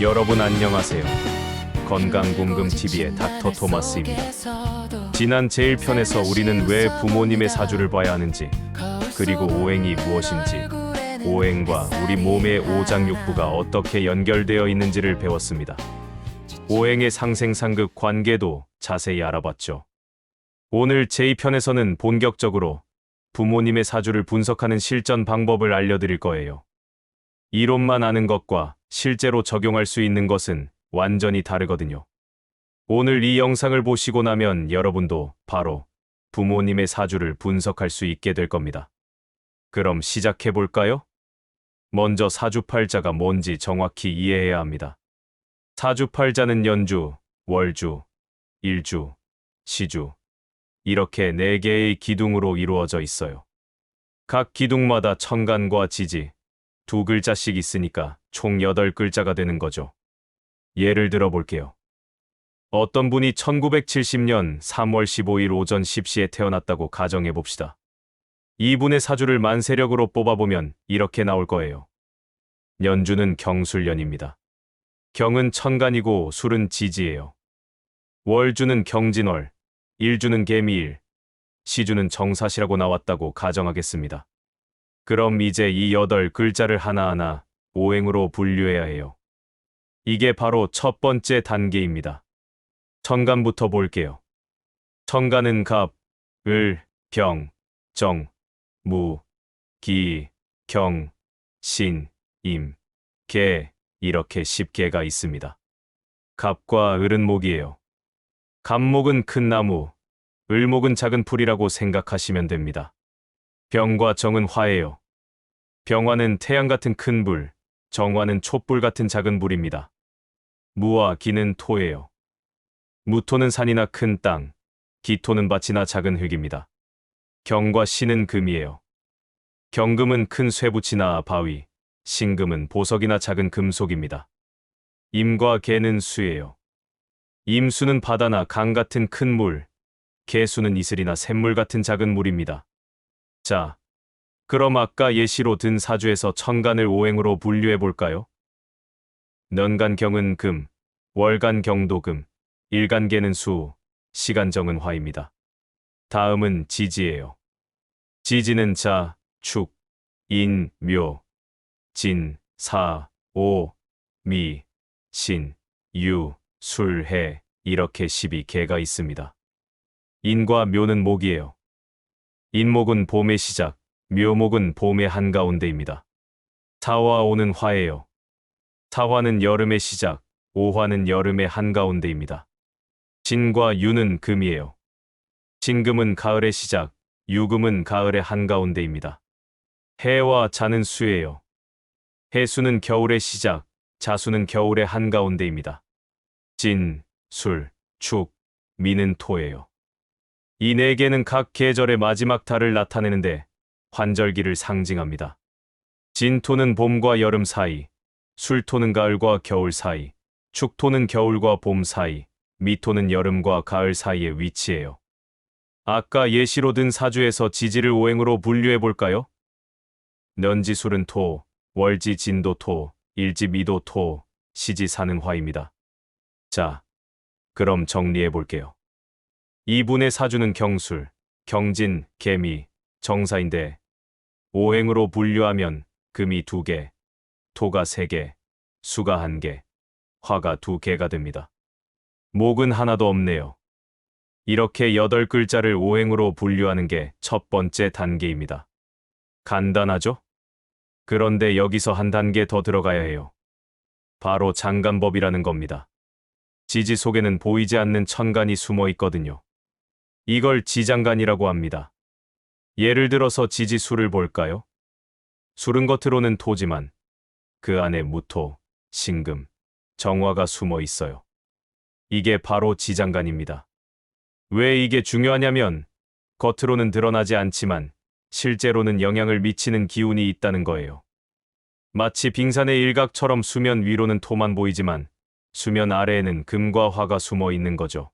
여러분 안녕하세요. 건강궁금TV의 닥터 토마스입니다. 지난 제1편에서 우리는 왜 부모님의 사주를 봐야 하는지, 그리고 오행이 무엇인지, 오행과 우리 몸의 오장육부가 어떻게 연결되어 있는지를 배웠습니다. 오행의 상생상극 관계도 자세히 알아봤죠. 오늘 제2편에서는 본격적으로 부모님의 사주를 분석하는 실전 방법을 알려드릴 거예요. 이론만 아는 것과 실제로 적용할 수 있는 것은 완전히 다르거든요. 오늘 이 영상을 보시고 나면 여러분도 바로 부모님의 사주를 분석할 수 있게 될 겁니다. 그럼 시작해 볼까요? 먼저 사주팔자가 뭔지 정확히 이해해야 합니다. 사주팔자는 연주, 월주, 일주, 시주, 이렇게 4개의 기둥으로 이루어져 있어요. 각 기둥마다 천간과 지지, 2글자씩 있으니까 총 8글자가 되는 거죠. 예를 들어 볼게요. 어떤 분이 1970년 3월 15일 오전 10시에 태어났다고 가정해 봅시다. 이분의 사주를 만세력으로 뽑아보면 이렇게 나올 거예요. 연주는 경술년입니다. 경은 천간이고 술은 지지예요. 월주는 경진월, 일주는 개미일, 시주는 정사시라고 나왔다고 가정하겠습니다. 그럼 이제 이 8글자를 하나하나 오행으로 분류해야 해요. 이게 바로 첫 번째 단계입니다. 천간부터 볼게요. 천간은 갑, 을, 병, 정, 무, 기, 경, 신, 임, 개, 이렇게 10개가 있습니다. 갑과 을은 목이에요. 갑목은 큰 나무, 을목은 작은 풀이라고 생각하시면 됩니다. 병과 정은 화예요. 병화는 태양 같은 큰 불, 정화는 촛불 같은 작은 불입니다. 무와 기는 토예요. 무토는 산이나 큰 땅, 기토는 밭이나 작은 흙입니다. 경과 신은 금이에요. 경금은 큰 쇠붙이나 바위, 신금은 보석이나 작은 금속입니다. 임과 개는 수예요. 임수는 바다나 강 같은 큰 물, 개수는 이슬이나 샘물 같은 작은 물입니다. 자, 그럼 아까 예시로 든 사주에서 천간을 오행으로 분류해 볼까요? 년간경은 금, 월간경도 금, 일간계는 수, 시간정은 화입니다. 다음은 지지예요. 지지는 자, 축, 인, 묘, 진, 사, 오, 미, 신, 유, 술, 해, 이렇게 12개가 있습니다. 인과 묘는 목이에요. 인목은 봄의 시작, 묘목은 봄의 한가운데입니다. 사와 오는 화예요. 사화는 여름의 시작, 오화는 여름의 한가운데입니다. 진과 유는 금이에요. 진금은 가을의 시작, 유금은 가을의 한가운데입니다. 해와 자는 수예요. 해수는 겨울의 시작, 자수는 겨울의 한가운데입니다. 진, 술, 축, 미는 토예요. 이 4개는 각 계절의 마지막 달을 나타내는데 환절기를 상징합니다. 진토는 봄과 여름 사이, 술토는 가을과 겨울 사이, 축토는 겨울과 봄 사이, 미토는 여름과 가을 사이에 위치해요. 아까 예시로 든 사주에서 지지를 오행으로 분류해 볼까요? 년지 술은 토, 월지 진도 토, 일지 미도 토, 시지 사는 화입니다. 자, 그럼 정리해 볼게요. 이분의 사주는 경술, 경진, 개미, 정사인데 오행으로 분류하면 금이 2개, 토가 3개, 수가 1개, 화가 2개가 됩니다. 목은 하나도 없네요. 이렇게 8글자를 오행으로 분류하는 게 첫 번째 단계입니다. 간단하죠? 그런데 여기서 한 단계 더 들어가야 해요. 바로 장간법이라는 겁니다. 지지 속에는 보이지 않는 천간이 숨어 있거든요. 이걸 지장간이라고 합니다. 예를 들어서 지지수를 볼까요? 술은 겉으로는 토지만 그 안에 무토, 신금, 정화가 숨어 있어요. 이게 바로 지장간입니다. 왜 이게 중요하냐면 겉으로는 드러나지 않지만 실제로는 영향을 미치는 기운이 있다는 거예요. 마치 빙산의 일각처럼 수면 위로는 토만 보이지만 수면 아래에는 금과 화가 숨어 있는 거죠.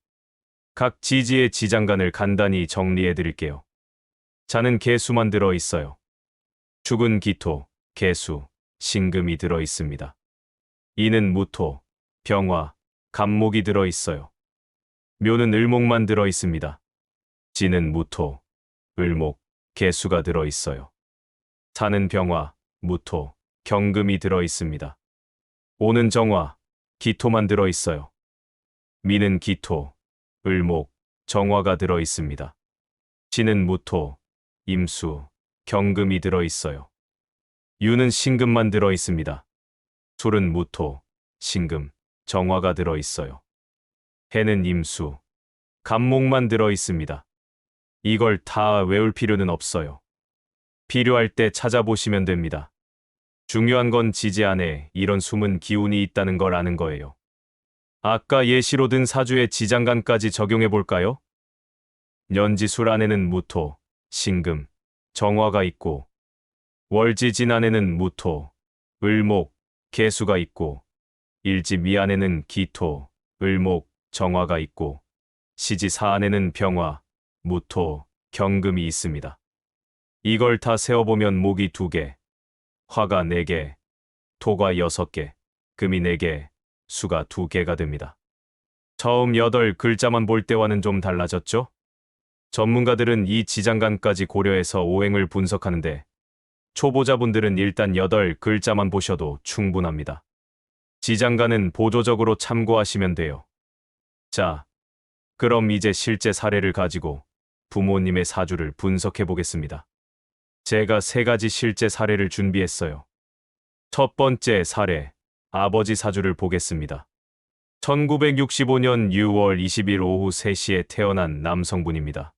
각 지지의 지장간을 간단히 정리해 드릴게요. 자는 개수만 들어 있어요. 축은 기토, 개수, 신금이 들어 있습니다. 이는 무토, 병화, 갑목이 들어 있어요. 묘는 을목만 들어 있습니다. 지는 무토, 을목, 개수가 들어 있어요. 사는 병화, 무토, 경금이 들어 있습니다. 오는 정화, 기토만 들어 있어요. 미는 기토, 을목, 정화가 들어 있습니다. 지는 무토, 임수, 경금이 들어 있어요. 유는 신금만 들어 있습니다. 술은 무토, 신금, 정화가 들어 있어요. 해는 임수, 갑목만 들어 있습니다. 이걸 다 외울 필요는 없어요. 필요할 때 찾아보시면 됩니다. 중요한 건 지지 안에 이런 숨은 기운이 있다는 걸 아는 거예요. 아까 예시로 든 사주의 지장간까지 적용해 볼까요? 년지술 안에는 무토, 신금, 정화가 있고, 월지진 안에는 무토, 을목, 개수가 있고, 일지미 안에는 기토, 을목, 정화가 있고, 시지사 안에는 병화, 무토, 경금이 있습니다. 이걸 다 세어보면 목이 2개, 화가 4개, 토가 6개, 금이 4개, 수가 2개가 됩니다. 처음 8글자만 볼 때와는 좀 달라졌죠? 전문가들은 이 지장간까지 고려해서 오행을 분석하는데 초보자분들은 일단 8글자만 보셔도 충분합니다. 지장간은 보조적으로 참고하시면 돼요. 자, 그럼 이제 실제 사례를 가지고 부모님의 사주를 분석해 보겠습니다. 제가 3가지 실제 사례를 준비했어요. 첫 번째 사례, 아버지 사주를 보겠습니다. 1965년 6월 20일 오후 3시에 태어난 남성분입니다.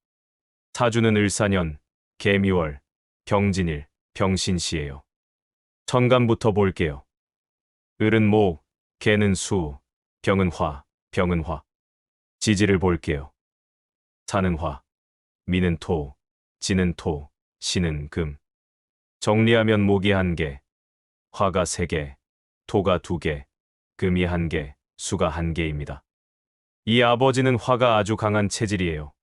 사주는 을사년, 개미월, 병진일, 병신시예요. 천간부터 볼게요. 을은 목, 개는 수, 병은 화, 병은 화. 지지를 볼게요. 사는 화, 미는 토, 지는 토, 시는 금. 정리하면 목이 1개, 화가 3개, 토가 2개, 금이 1개, 수가 1개입니다. 이 아버지는 화가 아주 강한 체질이에요.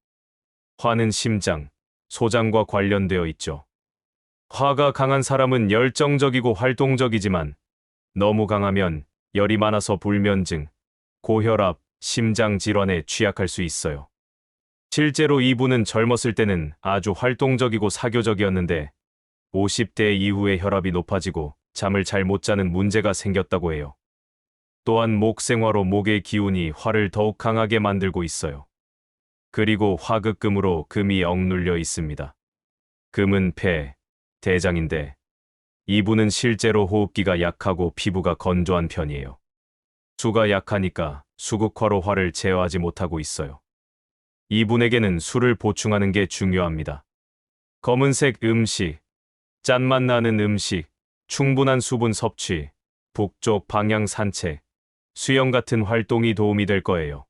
화는 심장, 소장과 관련되어 있죠. 화가 강한 사람은 열정적이고 활동적이지만 너무 강하면 열이 많아서 불면증, 고혈압, 심장 질환에 취약할 수 있어요. 실제로 이분은 젊었을 때는 아주 활동적이고 사교적이었는데 50대 이후에 혈압이 높아지고 잠을 잘 못 자는 문제가 생겼다고 해요. 또한 목생화로 목의 기운이 화를 더욱 강하게 만들고 있어요. 그리고 화극금으로 금이 억눌려 있습니다. 금은 폐, 대장인데 이분은 실제로 호흡기가 약하고 피부가 건조한 편이에요. 수가 약하니까 수극화로 화를 제어하지 못하고 있어요. 이분에게는 술을 보충하는 게 중요합니다. 검은색 음식, 짠맛 나는 음식, 충분한 수분 섭취, 북쪽 방향 산책, 수영 같은 활동이 도움이 될 거예요.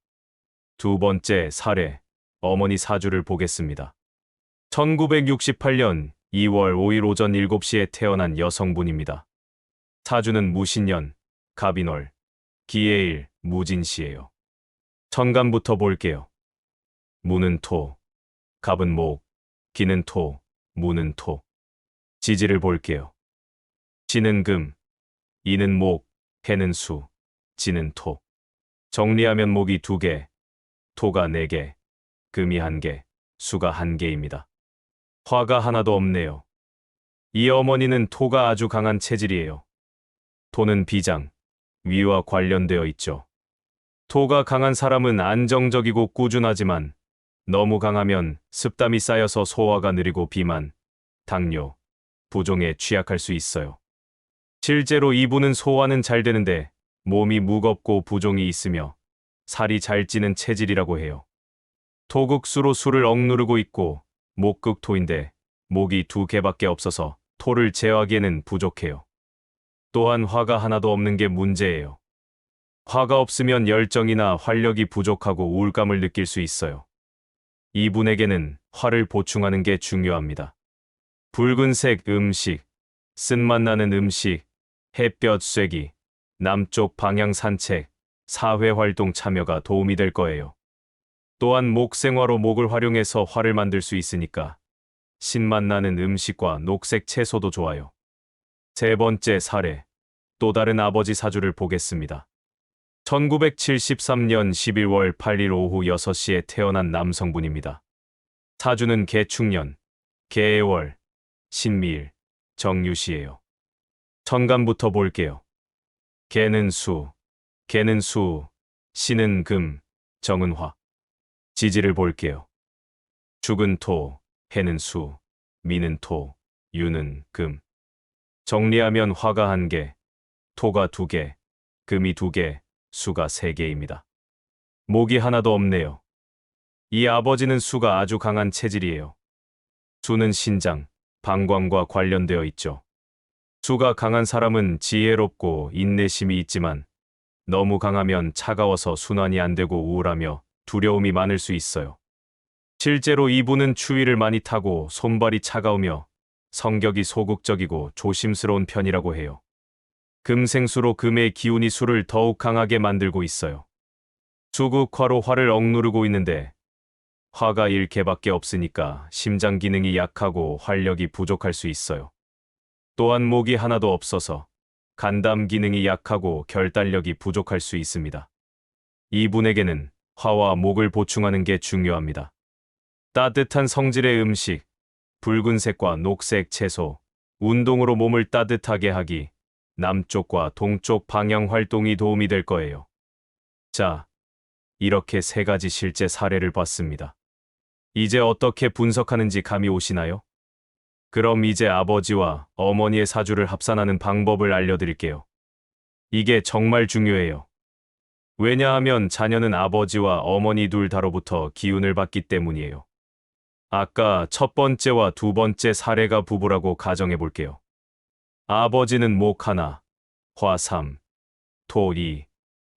두 번째 사례, 어머니 사주를 보겠습니다. 1968년 2월 5일 오전 7시에 태어난 여성분입니다. 사주는 무신년, 갑인월, 기해일, 무진시예요. 천간부터 볼게요. 무는 토, 갑은 목, 기는 토, 무는 토. 지지를 볼게요. 지는 금, 이는 목, 해는 수, 지는 토. 정리하면 목이 2개, 토가 4개, 금이 1개, 수가 1개입니다. 화가 하나도 없네요. 이 어머니는 토가 아주 강한 체질이에요. 토는 비장, 위와 관련되어 있죠. 토가 강한 사람은 안정적이고 꾸준하지만 너무 강하면 습담이 쌓여서 소화가 느리고 비만, 당뇨, 부종에 취약할 수 있어요. 실제로 이분은 소화는 잘 되는데 몸이 무겁고 부종이 있으며 살이 잘 찌는 체질이라고 해요. 토극수로 술을 억누르고 있고 목극토인데 목이 2개밖에 없어서 토를 제어하기에는 부족해요. 또한 화가 하나도 없는 게 문제예요. 화가 없으면 열정이나 활력이 부족하고 우울감을 느낄 수 있어요. 이분에게는 화를 보충하는 게 중요합니다. 붉은색 음식, 쓴맛 나는 음식, 햇볕 쐬기, 남쪽 방향 산책, 사회활동 참여가 도움이 될 거예요. 또한 목생화로 목을 활용해서 화를 만들 수 있으니까 신맛 나는 음식과 녹색 채소도 좋아요. 세 번째 사례, 또 다른 아버지 사주를 보겠습니다. 1973년 11월 8일 오후 6시에 태어난 남성분입니다. 사주는 개축년, 개해월, 신미일, 정유시예요. 천간부터 볼게요. 개는 수, 신은 금, 정은 화. 지지를 볼게요. 죽은 토, 해는 수, 미는 토, 유는 금. 정리하면 화가 1개, 토가 2개, 금이 2개, 수가 3개입니다. 목이 하나도 없네요. 이 아버지는 수가 아주 강한 체질이에요. 수는 신장, 방광과 관련되어 있죠. 수가 강한 사람은 지혜롭고 인내심이 있지만 너무 강하면 차가워서 순환이 안 되고 우울하며 두려움이 많을 수 있어요. 실제로 이분은 추위를 많이 타고 손발이 차가우며 성격이 소극적이고 조심스러운 편이라고 해요. 금생수로 금의 기운이 수를 더욱 강하게 만들고 있어요. 수극화로 화를 억누르고 있는데 화가 1개밖에 없으니까 심장 기능이 약하고 활력이 부족할 수 있어요. 또한 목이 하나도 없어서 간담 기능이 약하고 결단력이 부족할 수 있습니다. 이분에게는 화와 목을 보충하는 게 중요합니다. 따뜻한 성질의 음식, 붉은색과 녹색 채소, 운동으로 몸을 따뜻하게 하기, 남쪽과 동쪽 방향 활동이 도움이 될 거예요. 자, 이렇게 3가지 실제 사례를 봤습니다. 이제 어떻게 분석하는지 감이 오시나요? 그럼 이제 아버지와 어머니의 사주를 합산하는 방법을 알려드릴게요. 이게 정말 중요해요. 왜냐하면 자녀는 아버지와 어머니 둘 다로부터 기운을 받기 때문이에요. 아까 첫 번째와 두 번째 사례가 부부라고 가정해 볼게요. 아버지는 목 하나, 화 3, 토 2,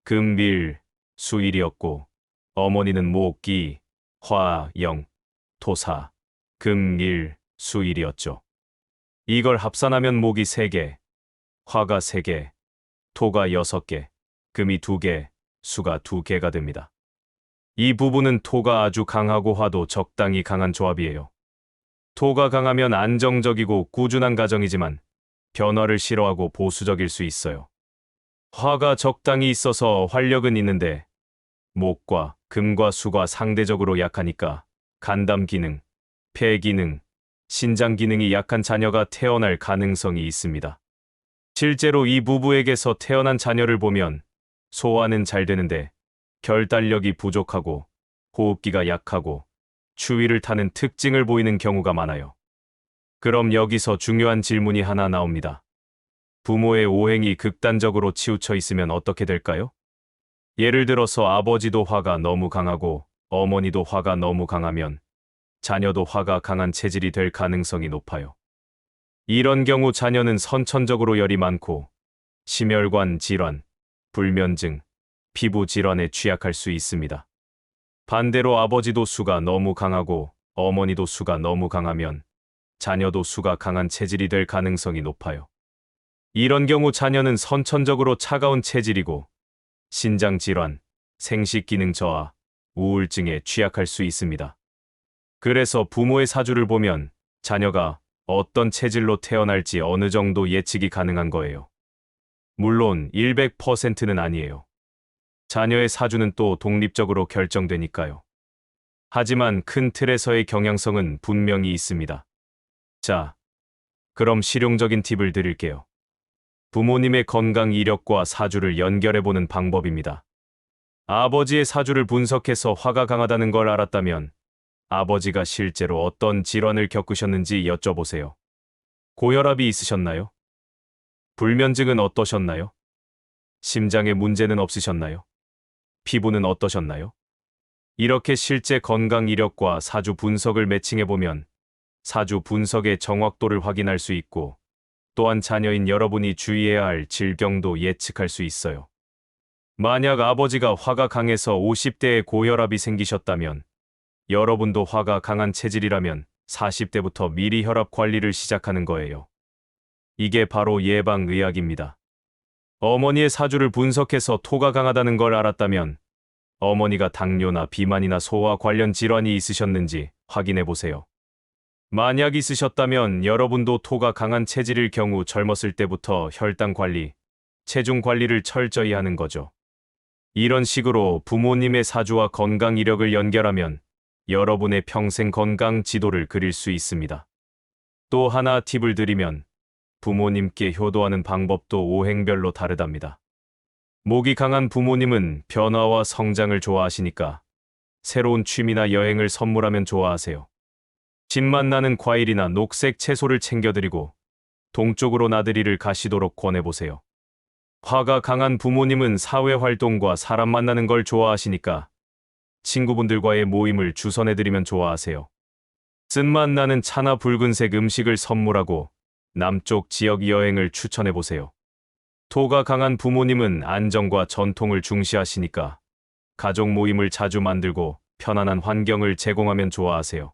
금 1, 수 1이었고 어머니는 목 2, 화 0, 토 4, 금 1, 수 1이었죠. 이걸 합산하면 목이 3개, 화가 3개, 토가 6개, 금이 2개, 수가 2개가 됩니다. 이 부부는 토가 아주 강하고 화도 적당히 강한 조합이에요. 토가 강하면 안정적이고 꾸준한 가정이지만 변화를 싫어하고 보수적일 수 있어요. 화가 적당히 있어서 활력은 있는데 목과 금과 수가 상대적으로 약하니까 간담 기능, 폐 기능, 신장 기능이 약한 자녀가 태어날 가능성이 있습니다. 실제로 이 부부에게서 태어난 자녀를 보면 소화는 잘 되는데 결단력이 부족하고 호흡기가 약하고 추위를 타는 특징을 보이는 경우가 많아요. 그럼 여기서 중요한 질문이 하나 나옵니다. 부모의 오행이 극단적으로 치우쳐 있으면 어떻게 될까요? 예를 들어서 아버지도 화가 너무 강하고 어머니도 화가 너무 강하면 자녀도 화가 강한 체질이 될 가능성이 높아요. 이런 경우 자녀는 선천적으로 열이 많고 심혈관 질환, 불면증, 피부 질환에 취약할 수 있습니다. 반대로 아버지도 수가 너무 강하고 어머니도 수가 너무 강하면 자녀도 수가 강한 체질이 될 가능성이 높아요. 이런 경우 자녀는 선천적으로 차가운 체질이고 신장 질환, 생식 기능 저하, 우울증에 취약할 수 있습니다. 그래서 부모의 사주를 보면 자녀가 어떤 체질로 태어날지 어느 정도 예측이 가능한 거예요. 물론 100%는 아니에요. 자녀의 사주는 또 독립적으로 결정되니까요. 하지만 큰 틀에서의 경향성은 분명히 있습니다. 자, 그럼 실용적인 팁을 드릴게요. 부모님의 건강 이력과 사주를 연결해보는 방법입니다. 아버지의 사주를 분석해서 화가 강하다는 걸 알았다면 아버지가 실제로 어떤 질환을 겪으셨는지 여쭤보세요. 고혈압이 있으셨나요? 불면증은 어떠셨나요? 심장에 문제는 없으셨나요? 피부는 어떠셨나요? 이렇게 실제 건강 이력과 사주 분석을 매칭해보면 사주 분석의 정확도를 확인할 수 있고 또한 자녀인 여러분이 주의해야 할 질병도 예측할 수 있어요. 만약 아버지가 화가 강해서 50대에 고혈압이 생기셨다면 여러분도 화가 강한 체질이라면 40대부터 미리 혈압 관리를 시작하는 거예요. 이게 바로 예방의학입니다. 어머니의 사주를 분석해서 토가 강하다는 걸 알았다면 어머니가 당뇨나 비만이나 소화 관련 질환이 있으셨는지 확인해 보세요. 만약 있으셨다면 여러분도 토가 강한 체질일 경우 젊었을 때부터 혈당 관리, 체중 관리를 철저히 하는 거죠. 이런 식으로 부모님의 사주와 건강 이력을 연결하면 여러분의 평생 건강 지도를 그릴 수 있습니다. 또 하나 팁을 드리면 부모님께 효도하는 방법도 오행별로 다르답니다. 목이 강한 부모님은 변화와 성장을 좋아하시니까 새로운 취미나 여행을 선물하면 좋아하세요. 신맛 나는 과일이나 녹색 채소를 챙겨드리고 동쪽으로 나들이를 가시도록 권해보세요. 화가 강한 부모님은 사회활동과 사람 만나는 걸 좋아하시니까 친구분들과의 모임을 주선해드리면 좋아하세요. 쓴맛 나는 차나 붉은색 음식을 선물하고 남쪽 지역 여행을 추천해보세요. 토가 강한 부모님은 안정과 전통을 중시하시니까 가족 모임을 자주 만들고 편안한 환경을 제공하면 좋아하세요.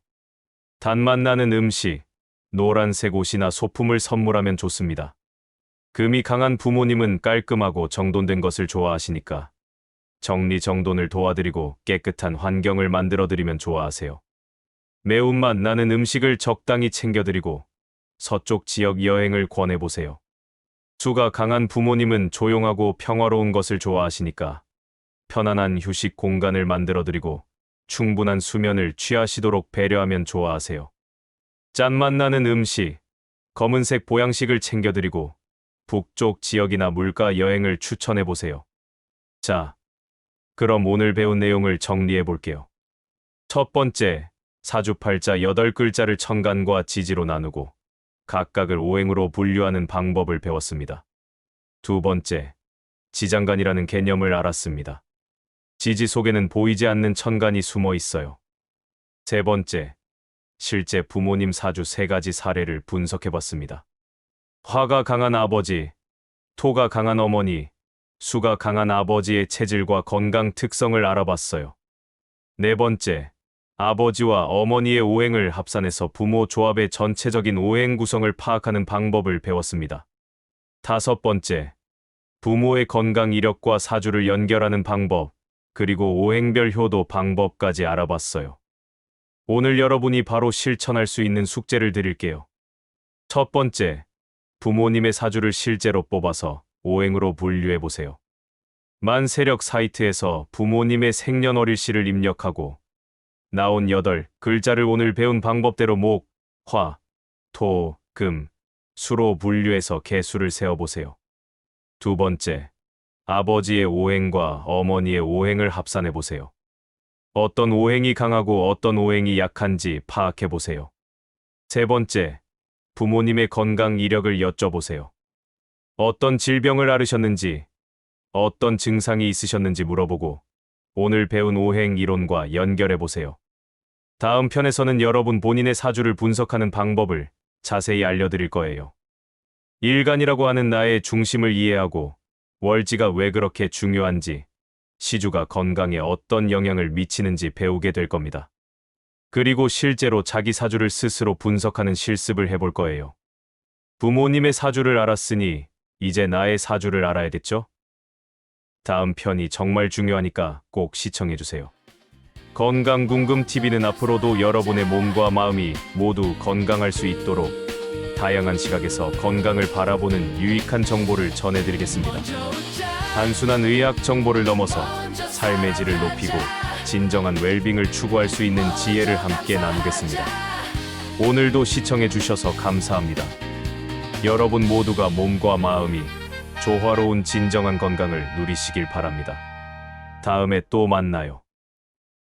단맛 나는 음식, 노란색 옷이나 소품을 선물하면 좋습니다. 금이 강한 부모님은 깔끔하고 정돈된 것을 좋아하시니까 정리정돈을 도와드리고 깨끗한 환경을 만들어드리면 좋아하세요. 매운맛 나는 음식을 적당히 챙겨드리고 서쪽 지역 여행을 권해보세요. 수가 강한 부모님은 조용하고 평화로운 것을 좋아하시니까 편안한 휴식 공간을 만들어드리고 충분한 수면을 취하시도록 배려하면 좋아하세요. 짠맛 나는 음식, 검은색 보양식을 챙겨드리고 북쪽 지역이나 물가 여행을 추천해보세요. 자, 그럼 오늘 배운 내용을 정리해볼게요. 첫 번째, 사주팔자 8글자를 천간과 지지로 나누고 각각을 오행으로 분류하는 방법을 배웠습니다. 두 번째, 지장간이라는 개념을 알았습니다. 지지 속에는 보이지 않는 천간이 숨어 있어요. 세 번째, 실제 부모님 사주 3가지 사례를 분석해봤습니다. 화가 강한 아버지, 토가 강한 어머니, 수가 강한 아버지의 체질과 건강 특성을 알아봤어요. 네 번째, 아버지와 어머니의 오행을 합산해서 부모 조합의 전체적인 오행 구성을 파악하는 방법을 배웠습니다. 다섯 번째, 부모의 건강 이력과 사주를 연결하는 방법, 그리고 오행별 효도 방법까지 알아봤어요. 오늘 여러분이 바로 실천할 수 있는 숙제를 드릴게요. 첫 번째, 부모님의 사주를 실제로 뽑아서 오행으로 분류해보세요. 만세력 사이트에서 부모님의 생년월일시를 입력하고 나온 8글자를 오늘 배운 방법대로 목, 화, 토, 금, 수로 분류해서 개수를 세어보세요. 두 번째, 아버지의 오행과 어머니의 오행을 합산해보세요. 어떤 오행이 강하고 어떤 오행이 약한지 파악해보세요. 세 번째, 부모님의 건강 이력을 여쭤보세요. 어떤 질병을 앓으셨는지, 어떤 증상이 있으셨는지 물어보고 오늘 배운 오행 이론과 연결해보세요. 다음 편에서는 여러분 본인의 사주를 분석하는 방법을 자세히 알려드릴 거예요. 일간이라고 하는 나의 중심을 이해하고 월지가 왜 그렇게 중요한지, 시주가 건강에 어떤 영향을 미치는지 배우게 될 겁니다. 그리고 실제로 자기 사주를 스스로 분석하는 실습을 해볼 거예요. 부모님의 사주를 알았으니 이제 나의 사주를 알아야겠죠? 다음 편이 정말 중요하니까 꼭 시청해주세요. 건강궁금TV는 앞으로도 여러분의 몸과 마음이 모두 건강할 수 있도록 다양한 시각에서 건강을 바라보는 유익한 정보를 전해드리겠습니다. 단순한 의학 정보를 넘어서 삶의 질을 높이고 진정한 웰빙을 추구할 수 있는 지혜를 함께 나누겠습니다. 오늘도 시청해주셔서 감사합니다. 여러분 모두가 몸과 마음이 조화로운 진정한 건강을 누리시길 바랍니다. 다음에 또 만나요.